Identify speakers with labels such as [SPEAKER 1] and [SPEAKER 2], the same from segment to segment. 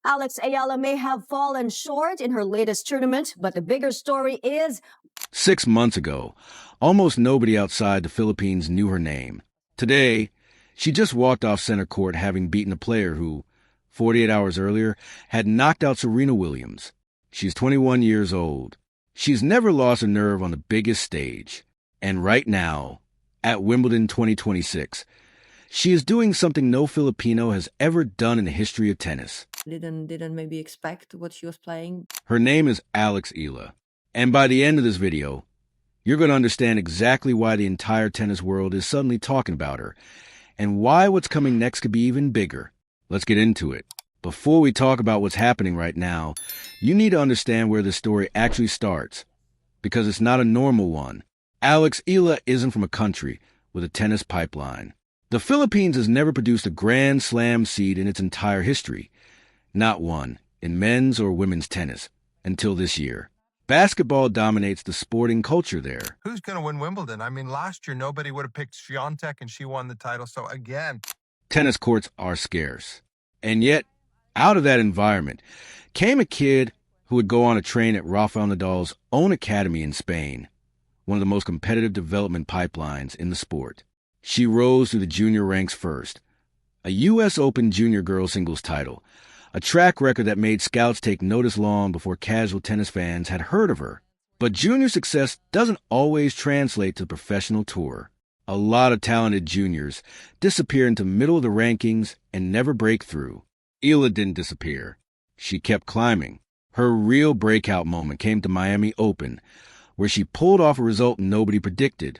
[SPEAKER 1] Alex Eala may have fallen short in her latest tournament, but the bigger story is
[SPEAKER 2] 6 months ago, almost nobody outside the Philippines knew her name. Today, she just walked off center court having beaten a player who, 48 hours earlier, had knocked out Serena Williams. She's 21 years old. She's never lost a nerve on the biggest stage. And right now, at Wimbledon 2026, she is doing something no Filipino has ever done in the history of tennis.
[SPEAKER 3] Didn't maybe expect what she was playing.
[SPEAKER 2] Her name is Alex Eala. And by the end of this video, you're going to understand exactly why the entire tennis world is suddenly talking about her, and why what's coming next could be even bigger. Let's get into it. Before we talk about what's happening right now, you need to understand where this story actually starts, because it's not a normal one. Alex Eala isn't from a country with a tennis pipeline. The Philippines has never produced a Grand Slam seed in its entire history. Not one, in men's or women's tennis, until this year. Basketball dominates the sporting culture there.
[SPEAKER 4] Who's going to win Wimbledon? I mean, last year nobody would have picked Swiatek and she won the title. So again,
[SPEAKER 2] tennis courts are scarce. And yet, out of that environment came a kid who would go on to train at Rafael Nadal's own academy in Spain, one of the most competitive development pipelines in the sport. She rose through the junior ranks first, a U.S. Open junior girls singles title, a track record that made scouts take notice long before casual tennis fans had heard of her. But junior success doesn't always translate to the professional tour. A lot of talented juniors disappear into middle of the rankings and never break through. Eala didn't disappear. She kept climbing. Her real breakout moment came to Miami Open, where she pulled off a result nobody predicted.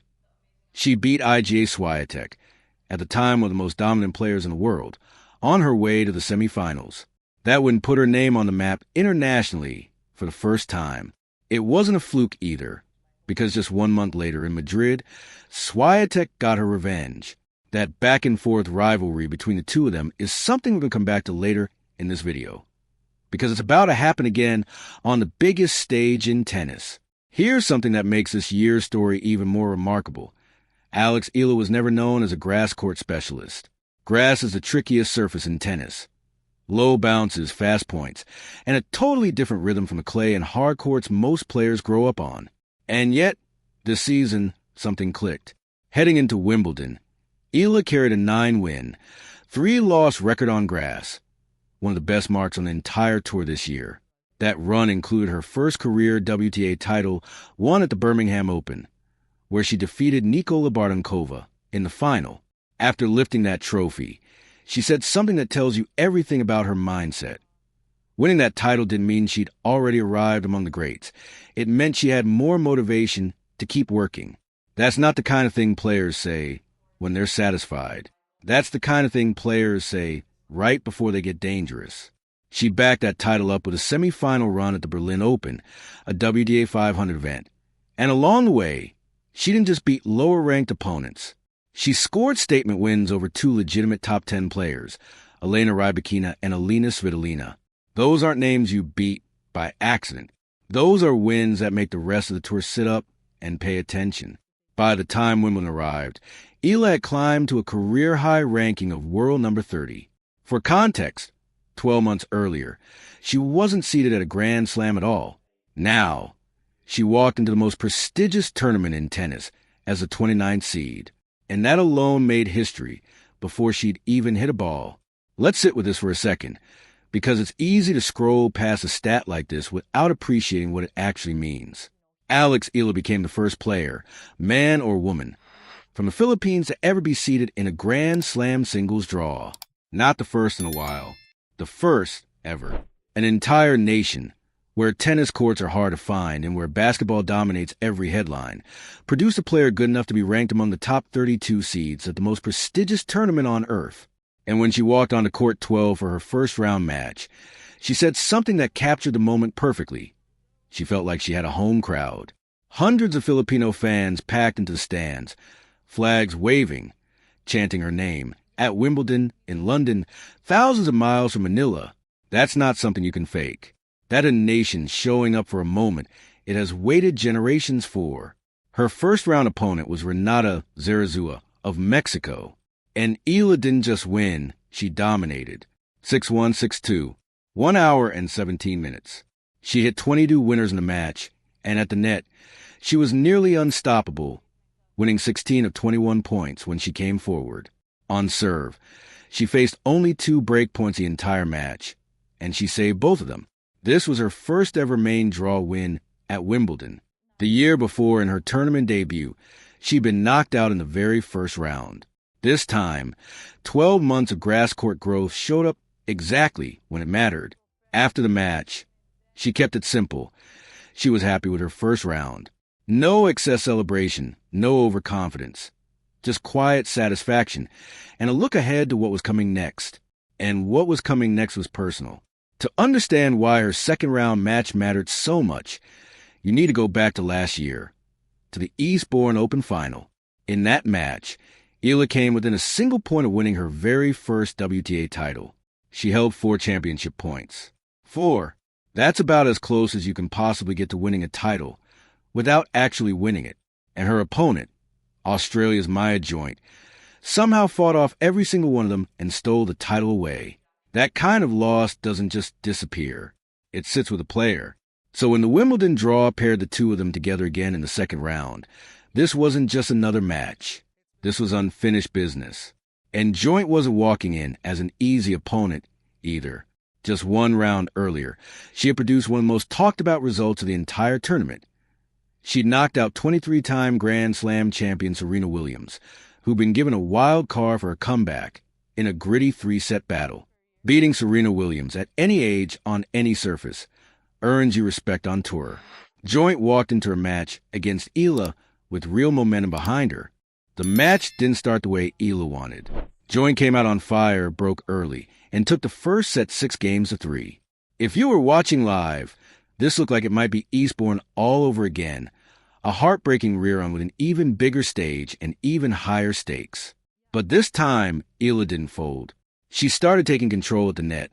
[SPEAKER 2] She beat IGA Swiatek, at the time one of the most dominant players in the world, on her way to the semifinals. That would put her name on the map internationally for the first time. It wasn't a fluke either, because just 1 month later in Madrid, Swiatek got her revenge. That back-and-forth rivalry between the two of them is something we're going to come back to later in this video, because it's about to happen again on the biggest stage in tennis. Here's something that makes this year's story even more remarkable. Alex Eala was never known as a grass court specialist. Grass is the trickiest surface in tennis. Low bounces, fast points, and a totally different rhythm from the clay and hard courts most players grow up on. And yet, this season, something clicked. Heading into Wimbledon, Eala carried a 9-win, 3-loss record on grass, one of the best marks on the entire tour this year. That run included her first career WTA title won at the Birmingham Open, where she defeated Nikola Bardonkova in the final. After lifting that trophy, she said something that tells you everything about her mindset. Winning that title didn't mean she'd already arrived among the greats. It meant she had more motivation to keep working. That's not the kind of thing players say when they're satisfied. That's the kind of thing players say right before they get dangerous. She backed that title up with a semifinal run at the Berlin Open, a WTA 500 event. And along the way, she didn't just beat lower-ranked opponents. She scored statement wins over 2 legitimate top 10 players, Elena Rybakina and Alina Svitolina. Those aren't names you beat by accident. Those are wins that make the rest of the tour sit up and pay attention. By the time Wimbledon arrived, Eala had climbed to a career-high ranking of world number 30. For context, 12 months earlier, she wasn't seated at a Grand Slam at all. Now, she walked into the most prestigious tournament in tennis as the 29th seed. And that alone made history before she'd even hit a ball. Let's sit with this for a second, because it's easy to scroll past a stat like this without appreciating what it actually means. Alex Eala became the first player, man or woman, from the Philippines to ever be seated in a Grand Slam singles draw. Not the first in a while, the first ever. An entire nation, where tennis courts are hard to find and where basketball dominates every headline, produced a player good enough to be ranked among the top 32 seeds at the most prestigious tournament on earth. And when she walked onto court 12 for her first-round match, she said something that captured the moment perfectly. She felt like she had a home crowd. Hundreds of Filipino fans packed into the stands, flags waving, chanting her name. At Wimbledon, in London, thousands of miles from Manila. That's not something you can fake. That a nation showing up for a moment it has waited generations for. Her first-round opponent was Renata Zarazua of Mexico. And Eala didn't just win, she dominated. 6-1, 6-2. 1 hour and 17 minutes. She hit 22 winners in the match, and at the net, she was nearly unstoppable, winning 16 of 21 points when she came forward. On serve, she faced only 2 break points the entire match, and she saved both of them. This was her first ever main draw win at Wimbledon. The year before, in her tournament debut, she'd been knocked out in the very first round. This time, 12 months of grass court growth showed up exactly when it mattered. After the match, she kept it simple. She was happy with her first round. No excess celebration, no overconfidence. Just quiet satisfaction and a look ahead to what was coming next. And what was coming next was personal. To understand why her second round match mattered so much, you need to go back to last year, to the Eastbourne Open Final. In that match, Eala came within a single point of winning her very first WTA title. She held 4 championship points. 4. That's about as close as you can possibly get to winning a title without actually winning it. And her opponent, Australia's Maya Joint, somehow fought off every single one of them and stole the title away. That kind of loss doesn't just disappear. It sits with a player. So when the Wimbledon draw paired the two of them together again in the second round, this wasn't just another match. This was unfinished business. And Joint wasn't walking in as an easy opponent either. Just 1 round earlier, she had produced one of the most talked about results of the entire tournament. She'd knocked out 23-time Grand Slam champion Serena Williams, who'd been given a wild card for her comeback in a gritty 3-set battle. Beating Serena Williams at any age on any surface earns you respect on tour. Joint walked into her match against Eala with real momentum behind her. The match didn't start the way Eala wanted. Joint came out on fire, broke early, and took the first set 6-3. If you were watching live, this looked like it might be Eastbourne all over again, a heartbreaking rerun with an even bigger stage and even higher stakes. But this time, Eala didn't fold. She started taking control at the net,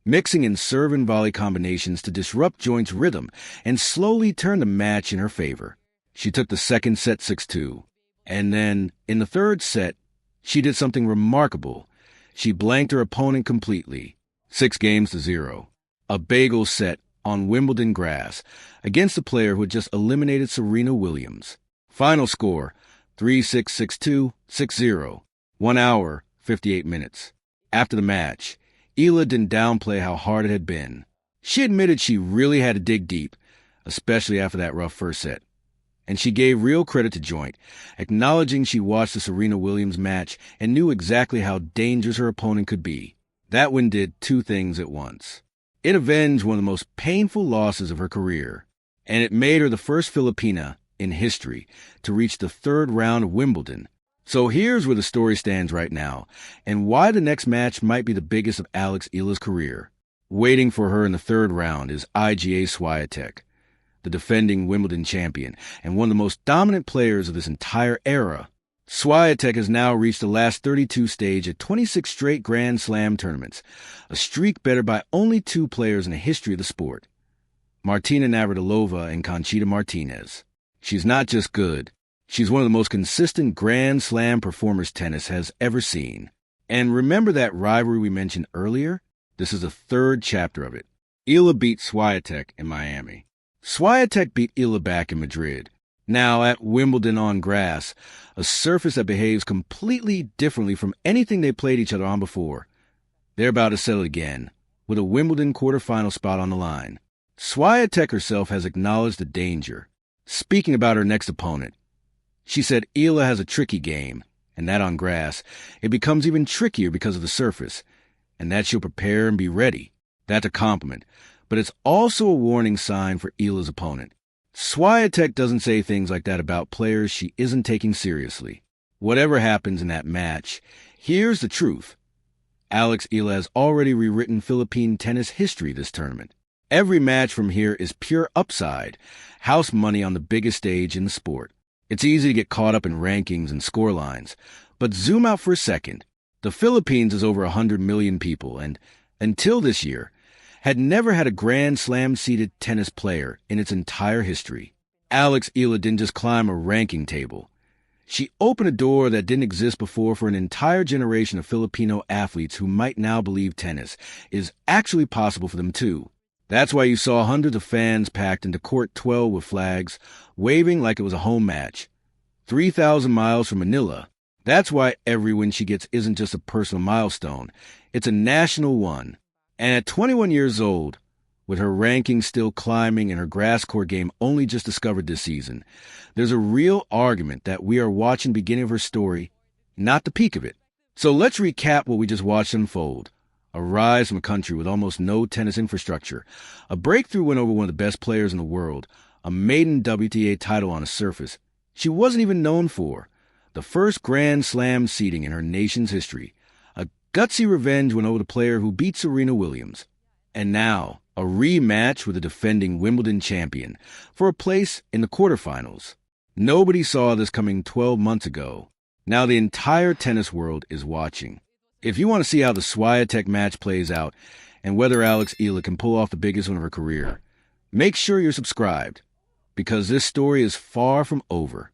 [SPEAKER 2] mixing in serve and volley combinations to disrupt Joint's rhythm and slowly turn the match in her favor. She took the second set 6-2. And then, in the third set, she did something remarkable. She blanked her opponent completely. 6-0. A bagel set on Wimbledon grass against a player who had just eliminated Serena Williams. Final score, 3-6, 6-2, 6-0. 1 hour, 58 minutes. After the match, Eala didn't downplay how hard it had been. She admitted she really had to dig deep, especially after that rough first set. And she gave real credit to Joint, acknowledging she watched the Serena Williams match and knew exactly how dangerous her opponent could be. That win did 2 things at once. It avenged one of the most painful losses of her career, and it made her the first Filipina in history to reach the 3rd round of Wimbledon. So here's where the story stands right now, and why the next match might be the biggest of Alex Eala's career. Waiting for her in the 3rd round is Iga Swiatek, the defending Wimbledon champion and one of the most dominant players of this entire era. Swiatek has now reached the last 32 stage at 26 straight Grand Slam tournaments, a streak bettered by only 2 players in the history of the sport, Martina Navratilova and Conchita Martinez. She's not just good. She's one of the most consistent Grand Slam performers tennis has ever seen. And remember that rivalry we mentioned earlier? This is the 3rd chapter of it. Eala beat Swiatek in Miami. Swiatek beat Eala back in Madrid. Now at Wimbledon on grass, a surface that behaves completely differently from anything they played each other on before. They're about to settle again, with a Wimbledon quarterfinal spot on the line. Swiatek herself has acknowledged the danger. Speaking about her next opponent, she said Eala has a tricky game, and that on grass, it becomes even trickier because of the surface, and that she'll prepare and be ready. That's a compliment, but it's also a warning sign for Eala's opponent. Swiatek doesn't say things like that about players she isn't taking seriously. Whatever happens in that match, here's the truth. Alex Eala has already rewritten Philippine tennis history this tournament. Every match from here is pure upside, house money on the biggest stage in the sport. It's easy to get caught up in rankings and scorelines, but zoom out for a second. The Philippines is over 100 million people and, until this year, had never had a Grand Slam-seeded tennis player in its entire history. Alex Eala didn't just climb a ranking table. She opened a door that didn't exist before for an entire generation of Filipino athletes who might now believe tennis is actually possible for them too. That's why you saw hundreds of fans packed into Court 12 with flags, waving like it was a home match. 3,000 miles from Manila. That's why every win she gets isn't just a personal milestone. It's a national one. And at 21 years old, with her ranking still climbing and her grass court game only just discovered this season, there's a real argument that we are watching the beginning of her story, not the peak of it. So let's recap what we just watched unfold. A rise from a country with almost no tennis infrastructure, a breakthrough win over one of the best players in the world, a maiden WTA title on a surface she wasn't even known for, the first Grand Slam seeding in her nation's history, a gutsy revenge win over the player who beat Serena Williams, and now a rematch with the defending Wimbledon champion for a place in the quarterfinals. Nobody saw this coming 12 months ago. Now the entire tennis world is watching. If you want to see how the Swiatek match plays out and whether Alex Eala can pull off the biggest one of her career, make sure you're subscribed, because this story is far from over.